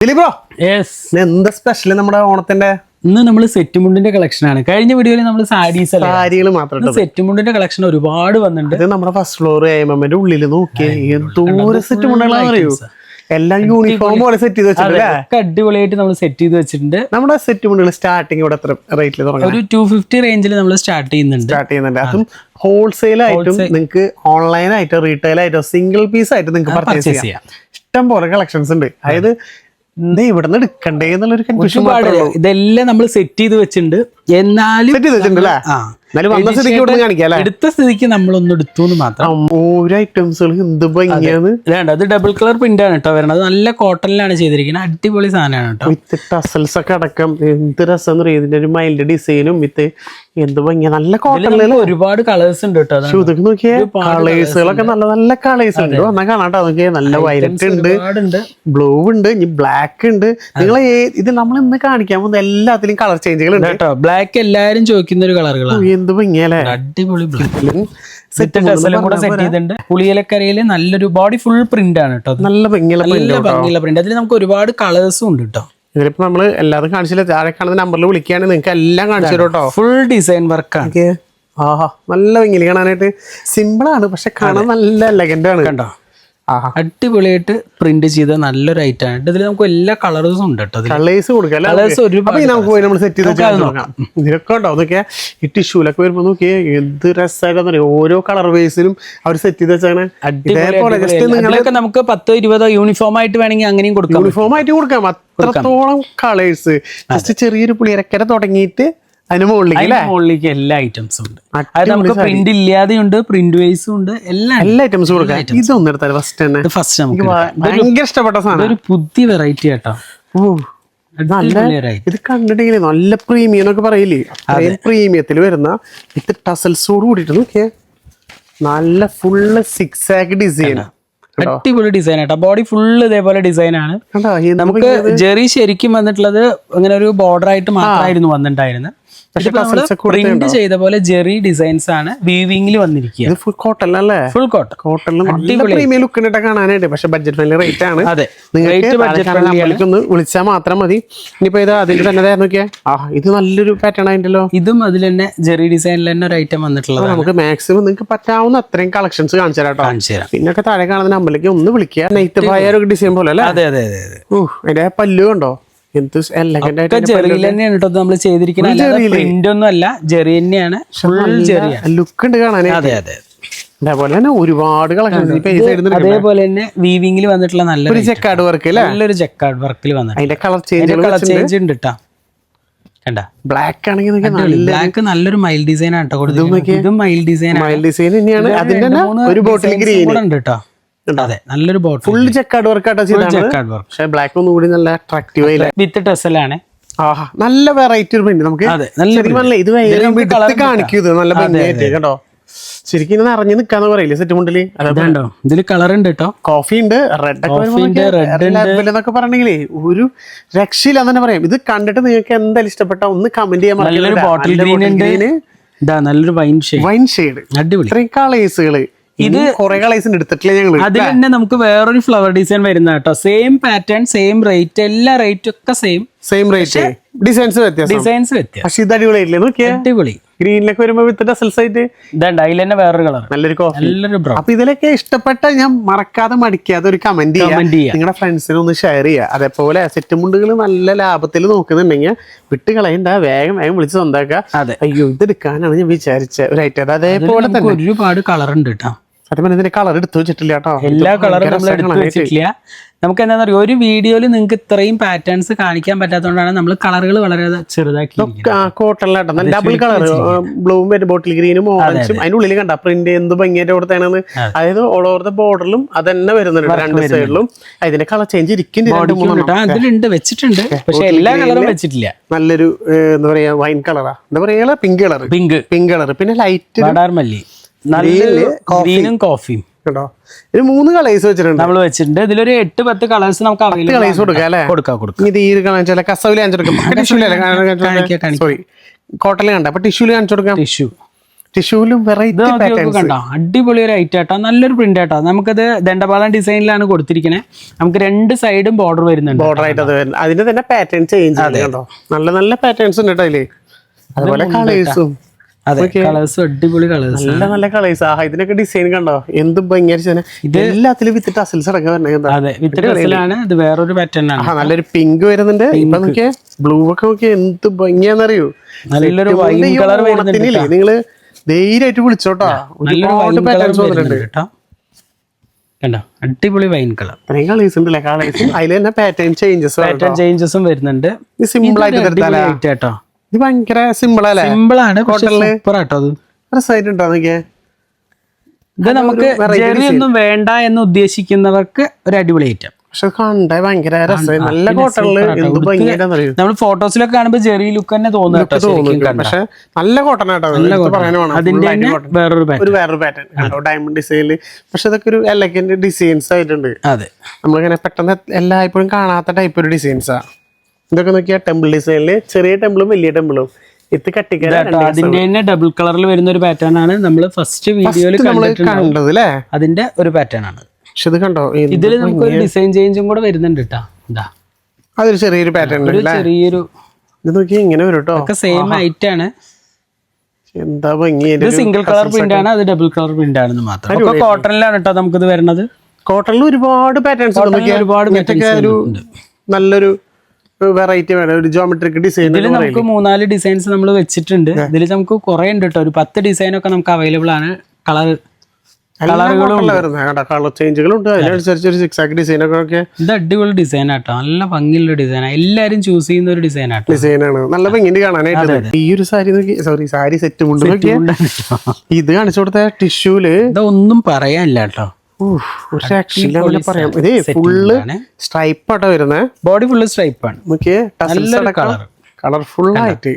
എന്താ സ്പെഷ്യൽ നമ്മുടെ ഓണത്തിന്റെ? ഇന്ന് നമ്മൾ സെറ്റ് മുണ്ടിന്റെ കളക്ഷൻ ആണ്. കഴിഞ്ഞ വീഡിയോയിൽ നമ്മൾ സാരികൾ മാത്രം സെറ്റ് മുണ്ടിന്റെ കളക്ഷൻ ഒരുപാട് വന്നിട്ടുണ്ട്. നമ്മുടെ ഫസ്റ്റ് ഫ്ലോർ AMM ഉള്ളിൽ നോക്കിയേ എന്തോരം സെറ്റ് മുണ്ടുകളാണെന്ന് അറിയൂ. എല്ലാം യൂണിഫോം പോലെ സെറ്റ് ചെയ്ത് വെച്ചിട്ടുണ്ട്. അടിപൊളിയായിട്ട് നമ്മൾ സെറ്റ് ചെയ്ത് വെച്ചിട്ടുണ്ട്. നമ്മുടെ സെറ്റ് മുണ്ടുകൾ സ്റ്റാർട്ടിങ് ഇവിടെ എത്ര റേറ്റിൽ തുടങ്ങും? ഒരു 250 റേഞ്ചിൽ നമ്മൾ സ്റ്റാർട്ട് ചെയ്യുന്നുണ്ട്. അതും ഹോൾസെയിൽ ആയിട്ടും നിങ്ങൾക്ക് ഓൺലൈൻ ആയിട്ടോ റീറ്റെയിൽ ആയിട്ടോ സിംഗിൾ പീസ് ആയിട്ട് നിങ്ങൾക്ക് പർച്ചേസ് ചെയ്യാം. ഇഷ്ടം പോലെ കളക്ഷൻസ് ഉണ്ട്. അതായത് ഇവിടുന്ന് എടുക്കണ്ടേ എന്നുള്ളൊരു കൺഫ്യൂഷൻ. ഇതെല്ലാം നമ്മൾ സെറ്റ് ചെയ്ത് വെച്ചിട്ടുണ്ട്. എന്നാലും എടുത്ത സ്ഥിതിക്ക് നമ്മളൊന്നും എടുത്തു എന്ന് മാത്രം. ഓരോ ഐറ്റംസുകൾ എന്ത് ഭംഗിയാണ്. അത് ഡബിൾ കളർ പ്രിന്റ് ആണ് കേട്ടോ വരുന്നത്. നല്ല കോട്ടണിലാണ് ചെയ്തിരിക്കുന്നത്. അടിപൊളി സാധനമാണ് കേട്ടോ. വിത്ത് ടസൽസ് ഒക്കെ അടക്കം എന്ത് രസം എന്ന് പറയുന്നത്. ഇതിന്റെ ഒരു മൈൽഡ് ഡിസൈനും വിത്ത് എന്ത് ഭംഗിയാ. നല്ല കോട്ടണിൽ ഒരുപാട് കളേഴ്സ് ഉണ്ട് കേട്ടോ. ഇതൊക്കെ നോക്കിയേ കളേഴ്സുകളൊക്കെ നല്ല നല്ല കളേഴ്സ് ഉണ്ട്. വന്നാൽ കാണാട്ടോ. നോക്കിയേ നല്ല വയലറ്റ് ഉണ്ട്, ബ്ലൂ ഉണ്ട്, ഇനി ബ്ലാക്ക് ഉണ്ട്. നിങ്ങളെ ഇത് നമ്മൾ ഇന്ന് കാണിക്കാൻ പോകുന്ന എല്ലാത്തിലും കളർ ചേഞ്ചുകൾ ഉണ്ട് കേട്ടോ. ബ്ലാക്ക് എല്ലാരും ചോദിക്കുന്ന ഒരു കളറുകളാണ്. എന്ത് ഭംഗിയല്ലേ. അടിപൊളി സെറ്റ് ചെയ്തിട്ടുണ്ട്. പുളിയിലക്കരയില് നല്ലൊരു ബോഡി ഫുൾ പ്രിന്റ് ആണ് കേട്ടോ. നല്ല ഭംഗിയുള്ള പ്രിന്റ്. അതിൽ നമുക്ക് ഒരുപാട് കളേഴ്സും ഉണ്ട് കേട്ടോ. ഇതിലിപ്പോ നമ്മള് എല്ലാതും കാണിച്ചില്ല. താഴെ കാണുന്ന നമ്പറിൽ വിളിക്കുകയാണെങ്കിൽ നിങ്ങൾക്ക് എല്ലാം കാണിച്ചു തരും കേട്ടോ. ഫുൾ ഡിസൈൻ വർക്കാണ്. ആഹാ നല്ല ഭംഗിയില് കാണാനായിട്ട്. സിമ്പിൾ ആണ് പക്ഷെ കാണാൻ നല്ല എലഗന്റ് ആണ് കണ്ടോ. അടിപൊളിയായിട്ട് പ്രിന്റ് ചെയ്ത നല്ലൊരു ഐറ്റം ആണ്. ഇതിൽ നമുക്ക് എല്ലാ കളേഴ്സും ഉണ്ട് കേട്ടോ. കളേഴ്സ് കൊടുക്കാം. ഇതിലൊക്കെ ഉണ്ടാവും നോക്കിയാ. ഈ ടിഷ്യൂലൊക്കെ വരുമ്പോ നോക്കിയേ എന്ത് രസമായിട്ടാ. ഓരോ കളർ ബേസിലും അവർ സെറ്റ് ചെയ്ത് വെച്ചാണ്. നമുക്ക് 10-20 യൂണിഫോം ആയിട്ട് വേണമെങ്കിൽ അങ്ങനെയും കൊടുക്കാം. യൂണിഫോം ആയിട്ട് കൊടുക്കാം. അത്രത്തോളം കളേഴ്സ്. ജസ്റ്റ് ചെറിയൊരു പുളിയരക്കര തുടങ്ങിയിട്ട് അതിന് മുകളിലേക്ക് എല്ലാ ഐറ്റംസും ഉണ്ട്. അത് നമുക്ക് പ്രിന്റ് ഇല്ലാതെയുണ്ട്, പ്രിന്റ് വൈസും ഉണ്ട്. എല്ലാ ഐറ്റംസും കൊടുക്കാം. ഇതൊന്നും എടുത്താൽ ഫസ്റ്റ് നമുക്ക് ഭയങ്കര ഇഷ്ടപ്പെട്ട സാധനം. ഒരു പുതിയ വെറൈറ്റി കേട്ടോ. ഇത് കണ്ടിട്ടെങ്കിൽ നല്ല പ്രീമിയം എന്നൊക്കെ പറയില്ലേ. പ്രീമിയത്തിൽ വരുന്ന വിത്ത് ടസൽസോട് കൂടിയിട്ട് നോക്കിയേ. നല്ല ഫുള്ള് 6 ആക്ക് ഡിസൈൻ. അടിപൊളി ഡിസൈൻ ആട്ടോ. ബോഡി ഫുള്ള് ഇതേപോലെ ഡിസൈൻ ആണ്. നമുക്ക് ജെറി ശരിക്കും വന്നിട്ടുള്ളത് അങ്ങനെ ഒരു ബോർഡർ ആയിട്ട് മാത്രമായിരുന്നു വന്നിട്ടുണ്ടായിരുന്നത്. പ്രിന്റ് ചെയ്ത പോലെ ജെറി ഡിസൈൻസ് ആണ് വീവിംഗിൽ വന്നിരിക്കുക. ഫുൾ കോട്ടൺ അല്ലേ? Full cotton. പ്രീമിയം ലുക്ക് കാണാനായിട്ട്. പക്ഷെ ബഡ്ജറ്റ് ഫ്രണ്ട്ലി റേറ്റ് ആണ്. വിളിച്ചാൽ മാത്രം മതി. ഇനിയിപ്പോ ഇത് അതിൽ തന്നെ നോക്കിയാ. ഇത് നല്ലൊരു പാറ്റേൺ ആയിട്ടല്ലോ. ഇതും അതിൽ തന്നെ ജെറി ഡിസൈനിൽ തന്നെ ഒരു ഐറ്റം വന്നിട്ടുള്ളത്. നമുക്ക് മാക്സിമം നിങ്ങൾക്ക് പറ്റാവുന്ന അത്രയും കളക്ഷൻസ് കാണിച്ചു തരാം. പിന്നൊക്കെ താഴെ കാണുന്ന നമ്പറിലേക്ക് ഒന്ന് വിളിക്കുക. നൈറ്റ് ഫയർ ഒക്കെ ഡിസൈൻ പോലെ അല്ലേ? അതെ അതെ അതെ. അതിന്റെ പല്ലു കണ്ടോ. ജെറിയിൽ തന്നെയാണ് കേട്ടോ നമ്മൾ ചെയ്തിരിക്കുന്നത്. പ്രിന്റ് ഒന്നും അല്ല, ജെറി തന്നെയാണ്. ലുക്ക് ഉണ്ട് കാണാൻ. അതെ അതെ. അതേപോലെ തന്നെ ഒരുപാട് കളക്ഷൻ. അതേപോലെ തന്നെ വീവിംഗിൽ വന്നിട്ടുള്ള നല്ലൊരു ജക്കാർഡ് വർക്ക്. നല്ലൊരു ജക്കാർഡ് വർക്കിൽ വന്നിട്ട് അതിന്റെ കളർ ചേഞ്ച് ഉണ്ട് കേട്ടോ. കണ്ട ബ്ലാക്ക് ആണെങ്കിൽ ബ്ലാക്ക് നല്ലൊരു മൈൽഡ് ഡിസൈൻ ആണ് കേട്ടോ. ഇതും മൈൽഡ് ഡിസൈൻ തന്നെയാണ്. അതിന്റെ ഒരു ബോട്ടിൽ ഗ്രീൻ ഉണ്ട് കേട്ടോ. അതെ നല്ലൊരു ബോട്ടിൽ ഫുൾ ജക്കാർഡ് വർക്ക് പക്ഷേ ബ്ലാക്ക് ഒന്നും കൂടി നല്ല അട്രാക്റ്റീവ് വിത്ത് ടെസലാണ്. നല്ല വെറൈറ്റി പ്രിന്റ്. നമുക്ക് ഇത് കാണിക്കും. നല്ല ഭംഗിയായിട്ട് കേട്ടോ. ശരിക്കും നിറഞ്ഞു നിക്കാന്ന് പറയില്ലേ സെറ്റ് മുണ്ടില്. ഇതില് കളർ ഉണ്ട് കേട്ടോ. കോഫി ഉണ്ട്, റെഡ് എന്നൊക്കെ പറഞ്ഞെങ്കിലേ ഒരു രക്ഷയില്ലാന്ന് തന്നെ പറയാം. ഇത് കണ്ടിട്ട് നിങ്ങൾക്ക് എന്തായാലും ഇഷ്ടപ്പെട്ട ഒന്ന് കമന്റ് ചെയ്യാൻ. നല്ലൊരു വൈൻ ഷെയ്ഡ്. അടിപൊളി. ഇത്രയും കളേഴ്സുകള്. ഇത് കുറെ കളേഴ്സിന് എടുത്തിട്ടില്ല ഞങ്ങൾ. അതിൽ തന്നെ നമുക്ക് വേറൊരു ഫ്ലവർ ഡിസൈൻ വരുന്ന കേട്ടോ. സെയിം പാറ്റേൺ, സെയിം റേറ്റ്, എല്ലാ റേറ്റും ഒക്കെ സെയിം റേറ്റ്. ഡിസൈൻസ് വ്യത്യാസം. പക്ഷെ ഇത് അടിപൊളിയായില്ലേ നോക്കിയാ. അടിപൊളി. ഗ്രീനിലൊക്കെ വരുമ്പോ വിത്ത് ടസൽസ് ആയിട്ട് അതിൽ തന്നെ വേറൊരു കളർ നല്ലൊരു ബ്രൗൺ. അപ്പൊ ഇതിലൊക്കെ ഇഷ്ടപ്പെട്ട ഞാൻ മറക്കാതെ മടിക്കാതെ ഒരു കമന്റ് ചെയ്യാം. നിങ്ങളുടെ ഫ്രണ്ട്സിനെ ഒന്ന് ഷെയർ ചെയ്യുക. അതേപോലെ സെറ്റ് മുണ്ടുകൾ നല്ല ലാഭത്തിൽ നോക്കുന്നുണ്ടെങ്കിൽ വിട്ട് കളയണ്ട, വേഗം വിളിച്ച് സ്വന്താക്കുക. അയ്യോ ഇത് എടുക്കാനാണ് ഞാൻ വിചാരിച്ച ഒരു ഐറ്റം. അതേപോലെ തന്നെ ഒരുപാട് കളർ ഉണ്ട് കേട്ടോ. സത്യം ഇതിന്റെ കളർ എടുത്തു വെച്ചിട്ടില്ല കേട്ടോ. എല്ലാ കളറും നമ്മൾ എടുത്തു വെച്ചിട്ടില്ല. നമുക്ക് എന്താ പറയുക, ഒരു വീഡിയോയിൽ നിങ്ങൾക്ക് ഇത്രയും പാറ്റേൺസ് കാണിക്കാൻ പറ്റാത്തതുകൊണ്ടാണ് നമ്മൾ കളറുകൾ വളരെ ചെറുതാക്കി. കോട്ടണിലാട്ടോ ഡബിൾ കളർ, ബ്ലൂവും ബോട്ടിൽ ഗ്രീനും ഓറഞ്ചും. അതിനുള്ളിൽ കണ്ട പ്രിന്റ് എന്ത് ഭംഗിയായിട്ട് കൊടുത്താണെന്ന്. അതായത് ഓൾ ഓവർ ദ ബോർഡറിലും അതന്നെ വരുന്നുണ്ട്, രണ്ട് സൈഡിലും. അതിന്റെ കളർ ചേഞ്ച് അതിലുണ്ട്, വെച്ചിട്ടുണ്ട്. പക്ഷെ എല്ലാ കളറും വെച്ചിട്ടില്ല. നല്ലൊരു എന്താ പറയാ വൈൻ കളറാ, എന്താ പറയാ പിങ്ക് കളർ, പിന്നെ ലൈറ്റ് വാടാർമല്ലി, ഗ്രീനും കോഫിയും കേട്ടോ. ഒരു 3 കളേഴ്സ് വെച്ചിട്ടുണ്ട് നമ്മൾ വെച്ചിട്ടുണ്ട്. ഇതിലൊരു 8-10 കളേഴ്സ് നമുക്ക് കളേഴ്സ് കൊടുക്കാം അല്ലേ? കൊടുക്കാം. ഇത് ഈ കസവില് കാണിച്ചു കൊടുക്കാം. സോറി കോട്ടണിൽ കണ്ട. അപ്പൊ ടിഷ്യൂല് കാണിച്ചു കൊടുക്കാം. ടിഷ്യൂ ടിഷ്യൂലും വെറൈറ്റി പാറ്റേൺസ് കണ്ടോ, അടിപൊളി ഒരു ഐറ്റം ആട്ടോ, നല്ലൊരു പ്രിന്റ് ആട്ടോ. നമുക്കത് ദണ്ഡപാലം ഡിസൈനിലാണ് കൊടുത്തിരിക്കുന്നത്. നമുക്ക് രണ്ട് സൈഡും ബോർഡർ വരുന്നുണ്ട്. ബോർഡർ ആയിട്ട് അത് വരുന്നത്, അതിന്റെ തന്നെ പാറ്റേൺ ചേഞ്ച് കണ്ടോ, നല്ല നല്ല പാറ്റേൺസ് ഉണ്ട് കേട്ടോ അതില്. അതുപോലെ കളേഴ്സും, അതെ കളേഴ്സും അടിപൊളി കളേഴ്സ്, നല്ല നല്ല കളേഴ്സ്. ഇതിനൊക്കെ ഡിസൈൻ കണ്ടോ, എന്ത് ഭംഗിയായിട്ട്. ഇത് എല്ലാത്തിലും വിത്ത് ടസൽസ് അടക്കം വരുന്നത്. അതെ വിത്ത് ടസലാണ്. ഇത് വേറൊരു പാറ്റേൺ ആണ്. നല്ലൊരു പിങ്ക് വരുന്നുണ്ട്. ഇപ്പൊ നോക്കിയേ ബ്ലൂ ഒക്കെ നോക്കിയാൽ എന്ത് ഭംഗിയാന്നറിയോ. നല്ലൊരു വൈൻ കളർ വരുന്നുണ്ട്. നിങ്ങള് ധൈര്യമായിട്ട് വിളിച്ചോട്ടോ, ഒരുപാട് പാറ്റേൺസ് വന്നിട്ടുണ്ട്. കണ്ടോ, അടിപൊളി വൈൻ കളർ. കളേഴ്സ് ഉണ്ടല്ലേ, കളേഴ്സും അതിൽ തന്നെ പാറ്റേൺ ചേഞ്ചസും വരുന്നുണ്ട്. സിമ്പിൾ ആയിട്ട് കേട്ടോ, ഇത് ഭയങ്കര സിമ്പിൾ അല്ലേ, സിമ്പിൾ ആണ്. സൂപ്പർ ആട്ടോ, അത് രസമായിട്ടുണ്ടോ നോക്കിയേ. ഇത് നമുക്ക് ജെറി ഒന്നും വേണ്ട എന്ന് ഉദ്ദേശിക്കുന്നവർക്ക് ഒരു അടിപൊളി ഐറ്റം. പക്ഷെ കണ്ട ഭയങ്കര രസം, നല്ല കോട്ടണില് എന്ത് ഭംഗിയായിട്ടാന്നറിയോ. നമ്മൾ ഫോട്ടോസിലൊക്കെ കാണുമ്പോൾ ജെറി ലുക്ക് തന്നെ തോന്നുന്നു. പക്ഷെ നല്ല കോട്ടൺ ആട്ടോ, അതിന്റെ വേറൊരു പാറ്റേൺ ഡയമണ്ട് ഡിസൈനില്. പക്ഷെ ഇതൊക്കെ ഒരു എലഗന്റ് ഡിസൈൻസ് ആയിട്ടുണ്ട്. അതെ, നമ്മളിങ്ങനെ പെട്ടെന്ന് എല്ലായ്പ്പോഴും കാണാത്ത ടൈപ്പ് ഒരു ഡിസൈൻസാ. ഇതൊക്കെ നോക്കിയാ ടെമ്പിൾ ഡിസൈനില് ചെറിയ ടെമ്പിളും വലിയ ടെമ്പിളും ഇത് കട്ടിക്കാൻ. അതിന്റെ തന്നെ ഡബിൾ കളറിൽ വരുന്ന ഒരു പാറ്റേൺ ആണ് നമ്മൾ ഫസ്റ്റ് വീഡിയോയിൽ കണ്ടത് അല്ലേ. അതിന്റെ ഒരു പാറ്റേൺ ആണ്. പക്ഷെ ഇത് കണ്ടോ, ഇതിൽ നമുക്ക് ഒരു ഡിസൈൻ ചേഞ്ചും കൂടെ വരുന്നുണ്ട് കേട്ടോ. അതൊരു ചെറിയൊരു പാറ്റേൺ, ചെറിയൊരു ഇത് നോക്കി ഇങ്ങനെ വരും കേട്ടോ. ഒക്കെ സെയിം ഐറ്റം ആണ്. എന്താ ഭംഗി. ഇത് സിംഗിൾ കളർ പ്രിന്റ് ആണ്, അത് ഡബിൾ കളർ പ്രിന്റ് ആണെന്ന് മാത്രം. കോട്ടണിലാണ് കേട്ടോ നമുക്കിത് വരുന്നത്. കോട്ടണിൽ ഒരുപാട് പാറ്റേൺസ്, ഒരുപാട് ഒരു നല്ലൊരു വെറൈറ്റി വേണം, ഒരു ജോമെട്രിക് ഡിസൈൻ. ഇതിൽ നമുക്ക് 3-4 ഡിസൈൻസ് നമ്മൾ വെച്ചിട്ടുണ്ട്. ഇതിൽ നമുക്ക് കുറെ ഉണ്ട് കേട്ടോ, ഒരു 10 ഡിസൈൻ ഒക്കെ നമുക്ക് അവൈലബിൾ ആണ്. കളർ ചേഞ്ചുകളുണ്ട്, അതിനനുസരിച്ച് ഒരു സിക്സാക്ക് ഡിസൈൻ ഒക്കെ. ഇത് അടിപൊളി ഡിസൈൻ ആട്ടോ, നല്ല ഭംഗിയുള്ള ഡിസൈൻ, എല്ലാരും ചൂസ് ചെയ്യുന്ന ഒരു ഡിസൈൻ ആട്ടോ. ഡിസൈനാണ്, നല്ല ഭംഗിയുണ്ട് കാണാനായിട്ട്. ഈ ഒരു സാരി നോക്കി, സോറി സാരി സെറ്റ് മുണ്ട് നോക്കിയാ, ഇത് കാണിച്ചു കൊടുത്ത ടിഷ്യൂല് ഇതൊന്നും പറയാനില്ല കേട്ടോ. പറയാം, ഇത് ഫുള്ള് സ്ട്രൈപ്പ് ആട്ടോ വരുന്നത്. ബോഡി ഫുള്ള് സ്ട്രൈപ്പ് ആണ്. കളർഫുൾ ആയിട്ട്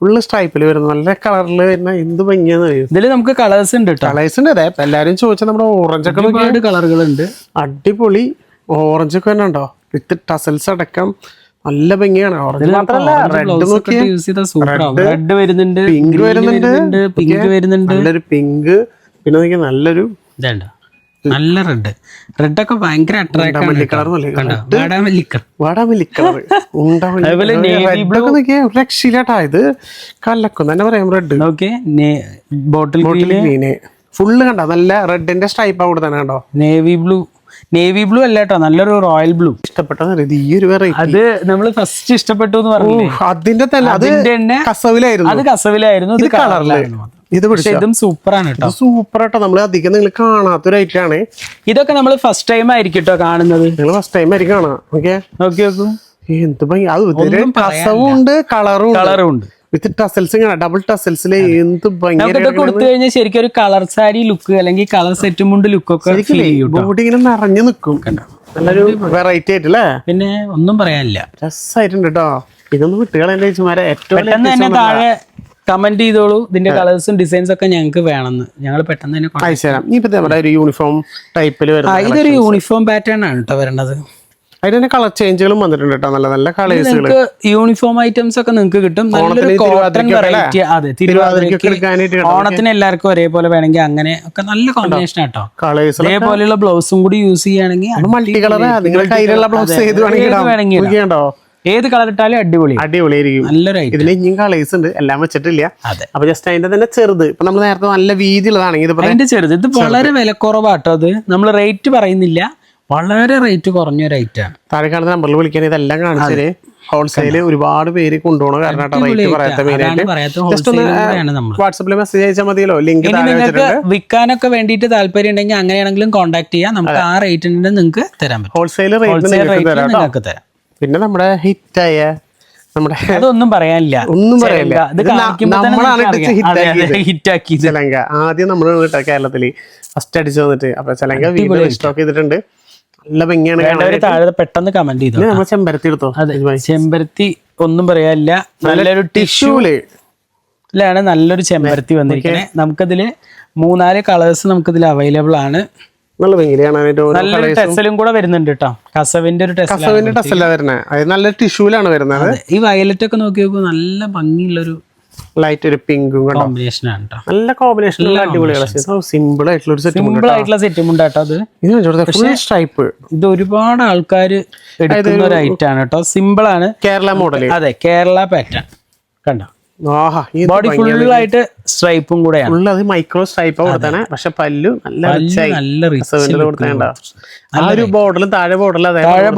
ഫുള്ള് സ്ട്രൈപ്പില് വരുന്നത്, നല്ല കളറിൽ വരുന്ന എന്ത് ഭംഗിയാന്ന് അറിയും. ഇതില് നമുക്ക് കളേഴ്സ് ഉണ്ട്, കളേഴ്സ് ഉണ്ട്. അതെ, എല്ലാരും ചോദിച്ചാൽ നമ്മുടെ ഓറഞ്ച് ഒക്കെ ഒരുപാട് കളറുകളുണ്ട്. അടിപൊളി ഓറഞ്ച് ഒക്കെ തന്നെ ഉണ്ടോ, വിത്ത് ടസൽസ് അടക്കം നല്ല ഭംഗിയാണ്. ഓറഞ്ച് മാത്രല്ല, റെഡ് വരുന്നുണ്ട്, പിങ്ക് വരുന്നുണ്ട്, പിങ്ക് വരുന്നുണ്ട്, നല്ലൊരു പിങ്ക്. പിന്നെ നോക്കിയാൽ നല്ലൊരു നല്ല റെഡ് ഒക്കെ ഭയങ്കര വാടാമല്ലി കളർ രക്ഷയില്ലാട്ടാ. ഇത് കല്ലക്കും തന്നെ പറയാം. റെഡ് ബോട്ടിൽ ഗ്രീന് ഫുള്ള് കണ്ടോ, നല്ല റെഡിന്റെ സ്ട്രൈപ്പ് അവിടെ തന്നെ കണ്ടോ. നേവി ബ്ലൂ അല്ല കേട്ടോ, നല്ലൊരു റോയൽ ബ്ലൂ. ഇഷ്ടപ്പെട്ടത് ഈ ഒരു വെറൈറ്റി. അത് നമ്മള് ഫസ്റ്റ് ഇഷ്ടപ്പെട്ടു എന്ന് പറഞ്ഞു. അതിന്റെ തന്നെ അത് കസവിലായിരുന്നു. ഇത് കളറിലായിരുന്നു. ഇതും സൂപ്പറാണ് കേട്ടോ, സൂപ്പർ ആട്ടോ. നമ്മൾ അധികം നിങ്ങൾ കാണാത്തൊരു ഐറ്റം ആണ്. ഇതൊക്കെ നമ്മൾ ഫസ്റ്റ് ടൈം ആയിരിക്കും കേട്ടോ കാണുന്നത്. നിങ്ങൾ ഫസ്റ്റ് ടൈം ആയിരിക്കും കാണാം. ഓക്കെ, നോക്കി നോക്കൂ, എന്ത് ഭംഗി. അത് കസവും ഉണ്ട്, കളറും ഉണ്ട്. വിത്ത് ടസൽസ്, ഡബിൾ ടസൽസില് എന്ത് ഭംഗി. കൊടുത്തു കഴിഞ്ഞാൽ ശരിക്കും ഒരു കളർ സാരി ലുക്ക് അല്ലെങ്കിൽ കളർ സെറ്റും കൊണ്ട് ലുക്കൊക്കെ ബോഡി ഇങ്ങനെ നിറഞ്ഞു നിൽക്കും. നല്ലൊരു വെറൈറ്റി ആയിട്ടല്ലേ, പിന്നെ ഒന്നും പറയാനില്ല. രസമായിട്ടുണ്ട് കേട്ടോ. ഇതൊന്നും വിട്ടുകളെ ഏറ്റവും തന്നെ താഴെ കമന്റ് ചെയ്തോളൂ, ഇതിന്റെ കളേഴ്സും ഡിസൈൻസ് ഒക്കെ ഞങ്ങൾക്ക് വേണമെന്ന്. ഞങ്ങൾ പെട്ടെന്ന് തന്നെ അയച്ചുതരാം. ഒരു യൂണിഫോം ടൈപ്പിൽ ഇതൊരു യൂണിഫോം പാറ്റേൺ ആണ് കേട്ടോ വരണത്. അതിന്റെ കളർ ചേഞ്ചുകളും വന്നിട്ടുണ്ട് കേട്ടോ, നല്ല നല്ല കളേഴ്സുകൾ. യൂണിഫോം ഐറ്റംസ് ഒക്കെ നിങ്ങൾക്ക് കിട്ടും. നല്ലൊരു കോട്ടൺ വെറൈറ്റി. അതെ, ഓണത്തിന് എല്ലാവർക്കും ഒരേപോലെ വേണമെങ്കിൽ അങ്ങനെ ഒക്കെ നല്ല കോമ്പിനേഷൻ ആട്ടോ. അതേപോലെയുള്ള ബ്ലൗസും കൂടി യൂസ് ചെയ്യുകയാണെങ്കിൽ മൾട്ടി കളർ ഏത് കളർ ഇട്ടാലും അടിപൊളിയായിരിക്കും. നല്ലൊരു ഇതിൽ ഇനിയും കളേഴ്സ് ഉണ്ട്, എല്ലാം വെച്ചിട്ടില്ല. അപ്പൊ ജസ്റ്റ് അതിന്റെ തന്നെ ചെറുത്. ഇപ്പൊ നമ്മൾ നേരത്തെ നല്ല വീതിയുള്ളതാണെങ്കിൽ അതിന്റെ ചെറുത് ഇത് വളരെ വിലക്കുറവാട്ടോ. അത് നമ്മൾ റേറ്റ് പറയുന്നില്ല, വളരെ റേറ്റ് കുറഞ്ഞൊരു ഐറ്റാണ്. താഴെ കാണുന്ന നമ്പറിൽ വിളിക്കാൻ ഇതെല്ലാം കാണിച്ചത്. ഹോൾസെയിൽ ഒരുപാട് പേര് കൊണ്ടുപോകണം, കാരണം റേറ്റ് വാട്സാപ്പിൽ മെസ്സേജ് അയച്ചാൽ മതിയല്ലോ. ലിങ്ക് നിങ്ങൾക്ക് വിൽക്കാനൊക്കെ വേണ്ടിയിട്ട് താല്പര്യം ഉണ്ടെങ്കിൽ അങ്ങനെയാണെങ്കിലും കോൺടാക്ട് ചെയ്യാം. നമുക്ക് ആ റേറ്റിന് നിങ്ങൾക്ക് തരാൻ പറ്റും. ഹോൾസെയിൽ നിങ്ങൾക്ക് തരാം. പിന്നെ നമ്മുടെ ഹിറ്റായ അതൊന്നും പറയാനില്ല, ഒന്നും പറയാനില്ല. ചലങ്ക ആദ്യം നമ്മൾ കേരളത്തില് ഫസ്റ്റ് അടിച്ചു വന്നിട്ട്. അപ്പൊ ചലങ്ക വീഡിയോ സ്റ്റോക്ക് ചെയ്തിട്ടുണ്ട്, നല്ല ഭംഗിയാണ്. താഴെ പെട്ടെന്ന് കമന്റ് ചെയ്തു. നമ്മൾ ചെമ്പരത്തി എടുത്തോ. ചെമ്പരത്തി ഒന്നും പറയാനില്ല, നല്ലൊരു ടിഷ്യൂലാണ് നല്ലൊരു ചെമ്പരത്തി വന്നിരിക്കുന്നത്. നമുക്കതില് 3-4 കളേഴ്സ് നമുക്കിതിൽ അവൈലബിൾ ആണ്. നല്ല ഭംഗിയാണ്. നല്ലൊരു ടെസലും കൂടെ വരുന്നുണ്ട് കേട്ടോ, കസവിന്റെ ഒരു ടെസല വരുന്നത്. നല്ല ടിഷ്യൂലാണ് വരുന്നത്. ഈ വയലറ്റ് ഒക്കെ നോക്കി നോക്കൂ, നല്ല ഭംഗിയുള്ളൊരു ലൈറ്റ് ഒരു പിങ്കും കണ്ടോ, കോമ്പിനേഷൻ ആണ് കേട്ടോ. നല്ല കോമ്പിനേഷൻ, അടിപൊളി കളക്ഷൻ. സിമ്പിൾ ആയിട്ടുള്ള ഒരു സെറ്റ് സിമ്പിൾ ആയിട്ടുള്ള സെറ്റും ഉണ്ട് കേട്ടോ. അത് ഫുൾ സ്ട്രൈപ്പ്. ഇത് ഒരുപാട് ആൾക്കാർ എടുക്കുന്ന ഒരു ഐറ്റം ആണ് കേട്ടോ. സിമ്പിൾ ആണ്, കേരള മോഡൽ. അതെ, കേരള പാറ്റേൺ കണ്ടോ. ആഹാ, ബോഡി ഫുൾ ആയിട്ട് സ്ട്രൈപ്പും കൂടെയാണ്. ഫുൾ അത് മൈക്രോ സ്ട്രൈപ്പ് കൊടുത്താണ്. പക്ഷെ പല്ലു നല്ല കൊടുത്തേണ്ട. ആ ഒരു ബോർഡറിലും താഴെ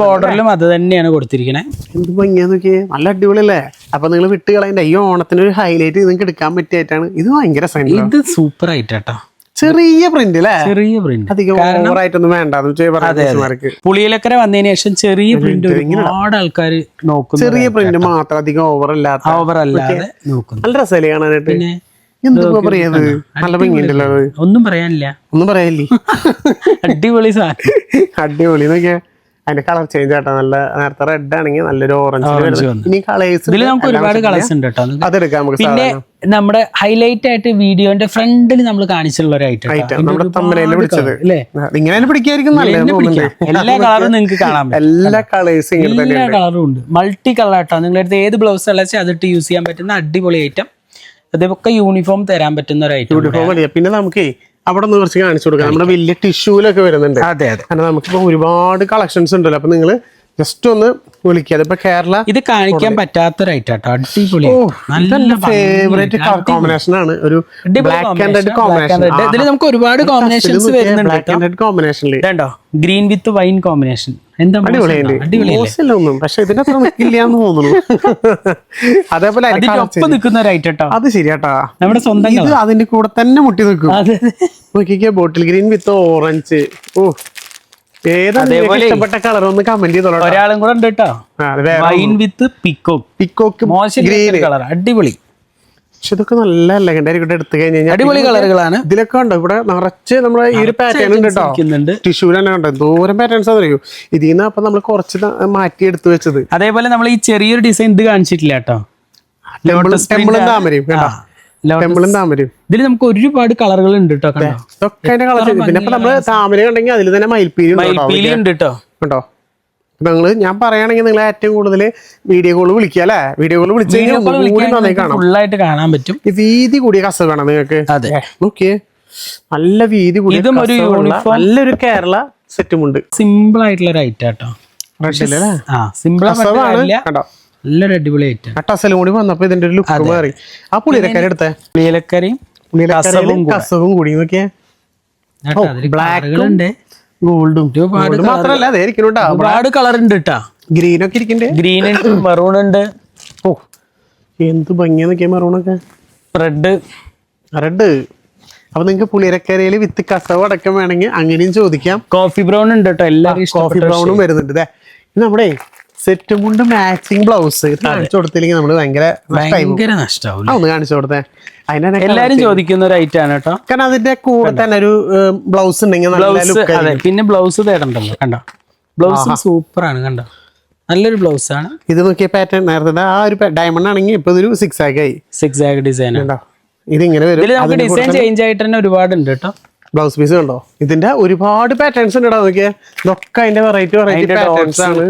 ബോർഡറിലും അത് തന്നെയാണ് കൊടുത്തിരിക്കണേ. എന്ത് ഭംഗിയാ നോക്കിയേ, നല്ല അടിപൊളിയല്ലേ. അപ്പൊ നിങ്ങൾ വിട്ട് കളയണ്ട. ഈ ഓണത്തിന് ഒരു ഹൈലൈറ്റ് നിങ്ങൾക്ക് എടുക്കാൻ പറ്റിയായിട്ടാണ് ഇത്. ഭയങ്കര ഇത് സൂപ്പർ ആയിട്ടാട്ടോ. ചെറിയ പ്രിന്റ് അല്ലേ, ചെറിയ പ്രിന്റ്, അധികം ഓവറായിട്ടൊന്നും വേണ്ട. പുളിയിലക്കര വന്നതിന് ശേഷം ചെറിയ പ്രിന്റ് ഒരുപാട് ആൾക്കാർ നോക്കുന്നു. ചെറിയ പ്രിന്റ് മാത്രം, അധികം ഓവർ അല്ലാതെ നോക്കുന്നു. നല്ല രസമല്ലേ കാണാനായിട്ട്. എന്തൊക്കെ പറയുന്നത്, നല്ല ഭംഗിയുണ്ടല്ലോ. ഒന്നും പറയാനില്ല, ഒന്നും പറയാനില്ലേ. അടിപൊളി സാധനം, അടിപൊളി നോക്കിയാ. അതിന്റെ കളർ ചേഞ്ച് ആട്ടോ. നല്ല നേരത്തെ റെഡ് ആണെങ്കിൽ നല്ലൊരു ഓറഞ്ച്. ഇനി കളേഴ്സ് ഇതിൽ നമുക്ക് ഒരുപാട് കളേഴ്സ് ഉണ്ട് കേട്ടോ. അതെടുക്കാം നമുക്ക്. പിന്നെ നമ്മുടെ ഹൈലൈറ്റ് ആയിട്ട് വീഡിയോന്റെ ഫ്രണ്ടിൽ നമ്മൾ കാണിച്ചുള്ള ഒരു ഐറ്റം നമ്മുടെ തമ്മിലല്ലേ പിടിച്ചത് അല്ലേ. ഇങ്ങനെ പിടിക്കായിരിക്കും എല്ലാ കളറും നിങ്ങൾക്ക് കാണാൻ പറ്റും. എല്ലാ കളേഴ്സും എല്ലാ കളറും ഉണ്ട്. മൾട്ടി കളർ ആട്ടോ. നിങ്ങളുടെ അടുത്ത് ഏത് ബ്ലൗസ് അല്ലാച്ചാൽ അതിട്ട് യൂസ് ചെയ്യാൻ പറ്റുന്ന അടിപൊളി ഐറ്റം. അതൊക്കെ യൂണിഫോം തരാൻ പറ്റുന്ന ഒരു ഐറ്റം. യൂണിഫോം മതി. പിന്നെ നമുക്ക് അവിടെ നിന്ന് കുറച്ച് കാണിച്ചു കൊടുക്കാം. നമ്മുടെ വലിയ ടിഷ്യൂലൊക്കെ വരുന്നുണ്ട്. അതെ അതെ. കാരണം നമുക്കിപ്പോ ഒരുപാട് കളക്ഷൻസ് ഉണ്ടല്ലോ. അപ്പൊ നിങ്ങള് ജസ്റ്റ് ഒന്ന് വിളിക്കുക. ഇപ്പൊ കേരള ഇത് കാണിക്കാൻ പറ്റാത്തൊരു ഐറ്റം കേട്ടോ. അടിപൊളി, ഫേവറേറ്റ് കളർ കോമ്പിനേഷൻ ആണ്. ഒരു ബ്ലാക്ക് ആൻഡ് റെഡ് കോമ്പിനേഷൻ. ഇതിൽ നമുക്ക് ഒരുപാട് കോമ്പിനേഷൻസ് വരുന്നുണ്ട്. ബ്ലാക്ക് ആൻഡ് റെഡ് കോമ്പിനേഷനിൽ കണ്ടോ, ഗ്രീൻ വിത്ത് വൈൻ കോമ്പിനേഷൻ. എന്താ അടിപൊളിയൊന്നും, പക്ഷെ ഇതിന്റെ അത്ര നിൽക്കില്ലാന്ന് തോന്നുന്നു. അതേപോലെ നിൽക്കുന്ന ഒരു ഐറ്റം കേട്ടോ. അത് ശരിയാട്ടാ, നമ്മുടെ സ്വന്തം. ഇത് അതിന്റെ കൂടെ തന്നെ മുട്ടി നിൽക്കും. നോക്കിക്കേ, ബോട്ടിൽ ഗ്രീൻ വിത്ത് ഓറഞ്ച്. ഓ, ഏതാണ് ഇഷ്ടപ്പെട്ട കളർ ഒന്ന് കമന്റ് ചെയ്തോളൂ. ഒരാളും കൂടെ ഉണ്ട് കേട്ടോ. വൈൻ വിത്ത് പിക്കോക്ക് ഗ്രീൻ കളർ, അടിപൊളി. പക്ഷെ ഇതൊക്കെ നല്ല ലെഗൻഡറി എടുത്തു കഴിഞ്ഞാൽ അടിപൊളി കളറുകളാണ്. ഇതിലൊക്കെ ഉണ്ടോ ഇവിടെ നിറച്ച് നമ്മുടെ ഈ ഒരു പാറ്റേൺ ഉണ്ട് കേട്ടോ. ടിഷ്യൂ തന്നെ ഉണ്ടോ, ദൂരം പാറ്റേൺസ് അറിയൂ. ഇതിൽ നിന്ന് അപ്പൊ നമ്മൾ കുറച്ച് മാറ്റി എടുത്തു വെച്ചത്. അതേപോലെ നമ്മൾ ഈ ചെറിയൊരു ഡിസൈൻ ഇത് കാണിച്ചിട്ടില്ല കേട്ടോ. ടെമ്പിളും താമരയും കേട്ടോ. ടെമ്പിളും താമരയും ഇതിൽ നമുക്ക് ഒരുപാട് കളറുകൾ ഉണ്ട് കേട്ടോ. ഇതൊക്കെ അതിന്റെ കളർ. പിന്നെ ഇപ്പൊ നമ്മള് താമര കണ്ടെങ്കിൽ അതിൽ തന്നെ മയിൽപ്പീലി ഉണ്ട് കേട്ടോ. കേട്ടോ, നിങ്ങള് ഞാൻ പറയുകയാണെങ്കിൽ നിങ്ങൾ ഏറ്റവും കൂടുതൽ വീഡിയോ കോൾ വിളിക്കുക അല്ലെ. വീഡിയോ കോൾ വിളിച്ചു കഴിഞ്ഞാൽ ഫുള്ളായിട്ട് കാണാൻ പറ്റും. ഈ വീതി കൂടിയ കസവ് വേണം നിങ്ങൾക്ക്. നോക്കിയേ, നല്ല വീതി കൂടിയ നല്ലൊരു കേരള സെറ്റും ഉണ്ട്. സിമ്പിൾ ആയിട്ടുള്ള ഒരു ഐറ്റം കേട്ടോ. സിമ്പിൾ കേട്ടോ, നല്ലൊരു അടിപൊളി ഐറ്റം. ടസലും കൂടി വന്നപ്പോ ഇതിന്റെ ഒരു ലുക്ക് മാറി. ആ പുളിയിലക്കര എടുത്തേ, പുളിയിലക്കരയും കസവും കൂടി നോക്കിയേ. ബ്ലാക്ക് ഗോൾഡും മാത്രല്ല, ഒരുപാട് കളർ ഉണ്ട് കേട്ടാ. ഗ്രീൻ ഒക്കെ ഇരിക്കണ്ടേ, ഗ്രീൻ ഉണ്ട്, മെറൂൺ ഉണ്ട്. ഓ, എന്ത് ഭംഗിയാ നോക്കിയാ മെറൂണൊക്കെ. റെഡ് അപ്പൊ നിങ്ങൾക്ക് പുളിയരക്കരയിൽ വിത്ത് കസവ് അടക്കം വേണമെങ്കിൽ അങ്ങനെയും ചോദിക്കാം. കോഫി ബ്രൗൺ ഉണ്ട് കേട്ടോ. എല്ലാവരും കോഫി ബ്രൗണും വരുന്നുണ്ട്. നമ്മുടെ സെറ്റും കൊണ്ട് മാച്ചിങ് ബ്ലൗസ് കാണിച്ചു കൊടുത്തില്ലെങ്കിൽ നമ്മള് ഭയങ്കര നഷ്ടമാവും. ഒന്ന് കാണിച്ചു കൊടുത്തേ. എല്ലാരും ചോദിക്കുന്ന ഒരു ഐറ്റം ആണ് കേട്ടോ. കാരണം അതിന്റെ കൂടെ തന്നെ ഒരു ബ്ലൗസ് ഉണ്ടെങ്കിൽ പിന്നെ ബ്ലൗസ് തേടണ്ടല്ലോ. കണ്ടോ, ബ്ലൗസ് സൂപ്പർ ആണ്. കണ്ടോ, നല്ലൊരു ബ്ലൗസ് ആണ്. ഇത് നോക്കിയ പാറ്റേൺ നേരത്തെ ആ ഒരു ഡയമണ്ട് ആണെങ്കിൽ ഇപ്പൊ ഇതൊരു സിക്സ് ആഗ് ഡിസൈൻ. ഇതിങ്ങനെ വരും. ഡിസൈൻ ചേഞ്ച് ആയിട്ട് തന്നെ ഒരുപാട് ഉണ്ട് കേട്ടോ. ബ്ലൗസ് പീസ് കണ്ടോ, ഇതിന്റെ ഒരുപാട് പാറ്റേൺസ് ഉണ്ട്. നോക്കിയാ ഇതൊക്കെ അതിന്റെ വെറൈറ്റി പാറ്റേൺസ് ആണ്.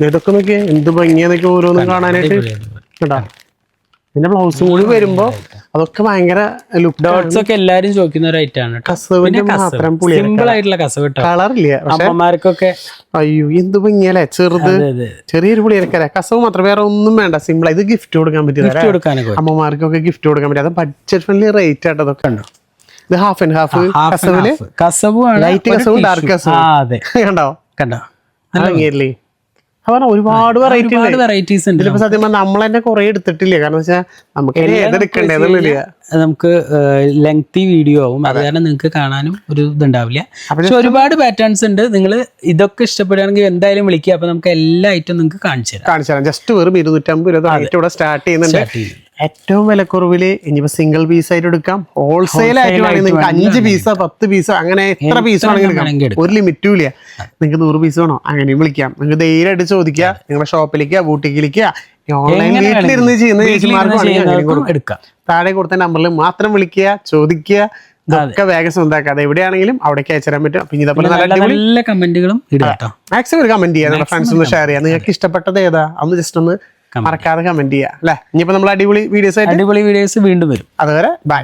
ഇതൊക്കെ നോക്കിയാ എന്ത് ഭംഗിയാന്നൊക്കെ ഓരോന്നും കാണാനായിട്ട് കേട്ടോ. പിന്നെ ബ്ലൗസും കൂടി വരുമ്പോ അതൊക്കെ ഭയങ്കര ലുക്ക്. ഡോട്ട്സ് ഒക്കെ എല്ലാരും ചോദിക്കുന്ന ഒരു ഐറ്റം ആണ്. സിമ്പിൾ ആയിട്ടുള്ള കസവ് കളറില്ല അമ്മമാർക്കൊക്കെ. അയ്യോ, എന്ത് ഭംഗിയല്ലേ. ചെറിയൊരു പുളിയരക്കര കസവ് മാത്രം, വേറെ ഒന്നും വേണ്ട. സിമ്പിൾ. ഇത് ഗിഫ്റ്റ് കൊടുക്കാൻ പറ്റിയ അമ്മമാർക്കൊക്കെ ഗിഫ്റ്റ് കൊടുക്കാൻ പറ്റിയ ബഡ്ജറ്റ് ഫ്രണ്ട്ലി റേറ്റ് ആയിട്ട് അതൊക്കെ ഉണ്ടോ. ഇത് ഹാഫ് ആൻഡ് ഹാഫ് കസവ്, ലൈറ്റ് കസവും ഡാർക്ക് കസവും കണ്ടോ. ഭംഗിയല്ലേ. ഒരുപാട് വെറൈറ്റീസ് ഉണ്ട്. സത്യം പറഞ്ഞാൽ നമ്മൾ തന്നെ കുറെ എടുത്തിട്ടില്ല. കാരണം വെച്ചാൽ നമുക്ക് ഏതെടുക്കണ്ടേന്നില്ല. നമുക്ക് ലെങ്തി വീഡിയോ ആവും. അത് കാരണം നിങ്ങൾക്ക് കാണാനും ഒരു ഇതുണ്ടാവില്ല. പക്ഷെ ഒരുപാട് പാറ്റേൺസ് ഉണ്ട്. നിങ്ങൾ ഇതൊക്കെ ഇഷ്ടപ്പെടുകയാണെങ്കിൽ എന്തായാലും വിളിക്കുക. അപ്പൊ നമുക്ക് എല്ലാ ഐറ്റം നിങ്ങൾക്ക് കാണിച്ചു തരാം. ജസ്റ്റ് വെറും 250 രൂപ ഇവിടെ സ്റ്റാർട്ട് ചെയ്യുന്നുണ്ട്. ഏറ്റവും വിലക്കുറവില്. ഇനിയിപ്പോ സിംഗിൾ പീസ് ആയിട്ട് എടുക്കാം, ഹോൾസെയിൽ ആയിട്ട് വേണമെങ്കിൽ നിങ്ങൾക്ക് 5 പീസോ 10 പീസോ അങ്ങനെ എത്ര പീസ് വേണമെങ്കിൽ എടുക്കാം. ഒരു ലിമിറ്റും ഇല്ല. നിങ്ങൾക്ക് 100 പീസ് വേണോ അങ്ങനെയും വിളിക്കാം. നിങ്ങൾക്ക് ധൈര്യമായിട്ട് ചോദിക്കുക. നിങ്ങളുടെ ഷോപ്പിലേക്കാ ബൂട്ടിക്കിലേക്കാ ഓൺലൈൻ വീട്ടിലിരുന്ന് ചെയ്യുന്ന ചേച്ചിമാർക്ക് എടുക്കാം. താഴെ കൊടുത്ത നമ്പറിൽ മാത്രം വിളിക്കുക, ചോദിക്കുക. ഇതൊക്കെ വേഗം സ്വന്തമാക്കുക. അത് എവിടെയാണെങ്കിലും അവിടേക്ക് അയച്ചു തരാൻ പറ്റും. പിന്നെ ഇതേപോലെ നല്ല കമന്റുകളും മാക്സിമം ഒരു കമന്റ് ചെയ്യാം. ഫ്രണ്ട്സ് ഒന്ന് ഷെയർ ചെയ്യാം. നിങ്ങൾക്ക് ഇഷ്ടപ്പെട്ടത് ഏതാ ഒന്ന് ജസ്റ്റ് ഒന്ന് മറക്കാതെ കമന്റ് ചെയ്യുക അല്ലെ. ഇനിയിപ്പോ നമ്മൾ അടിപൊളി വീഡിയോസ് വീണ്ടും വരും. അതുവരെ ബൈ.